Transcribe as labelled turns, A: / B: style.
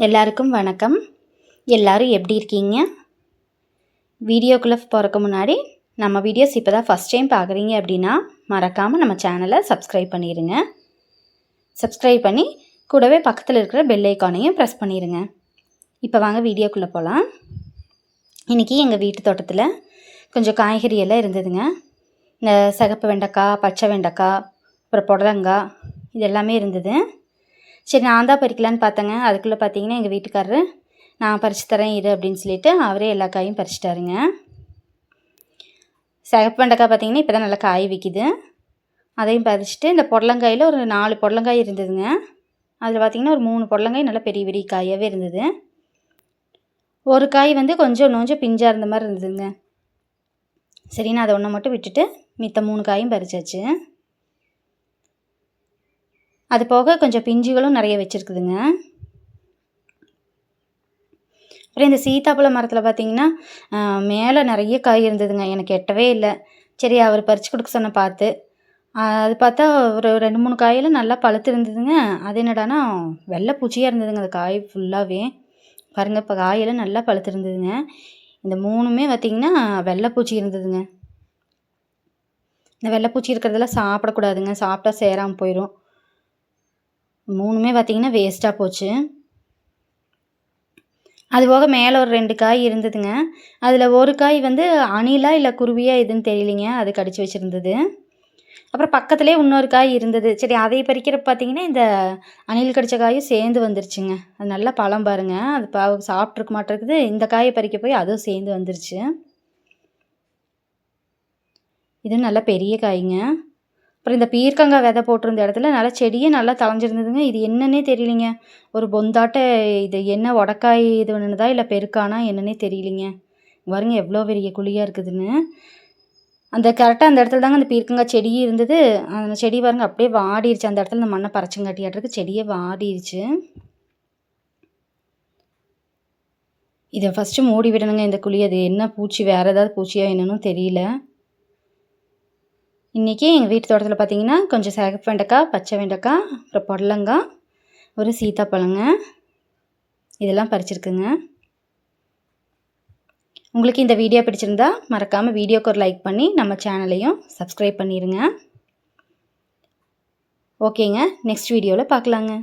A: எல்லாருக்கும் வணக்கம். எல்லாரும் எப்படி இருக்கீங்க? வீடியோக்குள்ளே போகிறக்கு முன்னாடி நம்ம வீடியோஸ் இப்போ தான் ஃபஸ்ட் டைம் பார்க்குறீங்க அப்படின்னா மறக்காமல் நம்ம சேனலை சப்ஸ்கிரைப் பண்ணிடுங்க. சப்ஸ்கிரைப் பண்ணி கூடவே பக்கத்தில் இருக்கிற பெல் ஐக்கானையும் ப்ரெஸ் பண்ணிடுங்க. இப்போ வாங்க வீடியோக்குள்ளே போகலாம். இன்றைக்கி எங்கள் வீட்டு தோட்டத்தில் கொஞ்சம் காய்கறி எல்லாம் இருந்ததுங்க. இந்த சிகப்பு வெண்டைக்காய், பச்சை வெண்டைக்காய், அப்புறம் புடலங்காய் இது எல்லாமே இருந்தது. சரி, நான் தான் பறிக்கலான்னு பார்த்தேங்க. அதுக்குள்ளே பார்த்தீங்கன்னா எங்கள் வீட்டுக்காரரு நான் பறித்து தரேன் இரு அப்படின்னு சொல்லிட்டு அவரே எல்லா காயும் பறிச்சிட்டாருங்க. சிகப்பு வெண்டைக்காய் பார்த்தீங்கன்னா இப்போ தான் நல்லா காய் விற்கிது. அதையும் பறிச்சுட்டு இந்த புடலங்காயில் ஒரு 4 புடலங்காய் இருந்ததுங்க. அதில் பார்த்திங்கன்னா ஒரு 3 புடலங்காய் நல்லா பெரிய பெரிய காயாகவே இருந்தது. ஒரு காய் வந்து கொஞ்சம் பிஞ்சாக இருந்த மாதிரி இருந்ததுங்க. சரி, நான் அதை ஒன்றை மட்டும் விட்டுட்டு மித்த 3 காயும் பறிச்சாச்சு. அது போக கொஞ்சம் பிஞ்சுகளும் நிறைய வச்சுருக்குதுங்க. அப்புறம் இந்த சீத்தாப்பழ மரத்தில் பார்த்திங்கன்னா மேலே நிறைய காய் இருந்ததுங்க. எனக்கு எட்டவே இல்லை. சரி, அவர் பறித்து கொடுக்க சொன்ன பார்த்து அது பார்த்தா ஒரு 2-3 காயெல்லாம் நல்லா பழுத்து இருந்ததுங்க. அது என்னடானா வெள்ளை பூச்சியாக இருந்ததுங்க அந்த காய் ஃபுல்லாகவே. பாருங்கள், இப்போ காயெல்லாம் நல்லா பழுத்து இருந்ததுங்க. இந்த 3மே பார்த்திங்கன்னா வெள்ளைப்பூச்சி இருந்ததுங்க. இந்த வெள்ளைப்பூச்சி இருக்கிறதெல்லாம் சாப்பிடக்கூடாதுங்க. சாப்பிட்டா சேராமல் போயிடும். 3மே பார்த்திங்கன்னா வேஸ்ட்டாக போச்சு. அதுபோக மேலே ஒரு 2 காய் இருந்ததுங்க. அதில் ஒரு காய் வந்து அணிலா இல்லை குருவியா எதுன்னு தெரியலிங்க, அது கடிச்சு வச்சுருந்தது. அப்புறம் பக்கத்துலேயே இன்னொரு காய் இருந்தது. சரி, அதை பறிக்கிறப்ப பார்த்திங்கன்னா இந்த அணில் கடித்த காயும் சேர்ந்து வந்துருச்சுங்க. அது நல்லா பழம் பாருங்கள். அது சாப்பிட்ருக்க மாட்டேருக்குது. இந்த காயை பறிக்க போய் அதுவும் சேர்ந்து வந்துருச்சு. இது நல்லா பெரிய காய்ங்க. அப்புறம் இந்த பீர்க்கங்காய் விதை போட்டிருந்த இடத்துல நல்லா செடியே நல்லா தளைஞ்சிருந்ததுங்க. இது என்னன்னே தெரியலிங்க. ஒரு பொந்தாட்ட இது என்ன உடக்காய் இது பண்ணுதா இல்லை பெருக்கானா என்னன்னே தெரியலிங்க. பாருங்க எவ்வளோ பெரிய குழியாக இருக்குதுன்னு. அந்த கரெக்டாக அந்த இடத்துல தாங்க அந்த பீர்க்கங்காய் செடியும் இருந்தது. அந்த செடி பாருங்க அப்படியே வாடிடுச்சு. அந்த இடத்துல இந்த மண்ணை பறச்சங்காட்டியாட்டிருக்கு செடியே வாடிடுச்சு. இதை ஃபஸ்ட்டு மூடி விடணுங்க இந்த குழி. அது என்ன பூச்சி, வேறு ஏதாவது பூச்சியா என்னன்னு தெரியல. இன்றைக்கி எங்கள் வீட்டு தோட்டத்தில் பார்த்திங்கன்னா கொஞ்சம் சிகப்பு வெண்டைக்காய், பச்சை வெண்டைக்காய், அப்புறம் புடலங்காய், ஒரு சீத்தாப்பழங்க இதெல்லாம் பறிச்சிருக்குங்க. உங்களுக்கு இந்த வீடியோ பிடிச்சிருந்தா மறக்காமல் வீடியோக்கு ஒரு லைக் பண்ணி நம்ம சேனலையும் சப்ஸ்கிரைப் பண்ணிடுங்க. ஓகேங்க, நெக்ஸ்ட் வீடியோவில் பார்க்கலாங்க.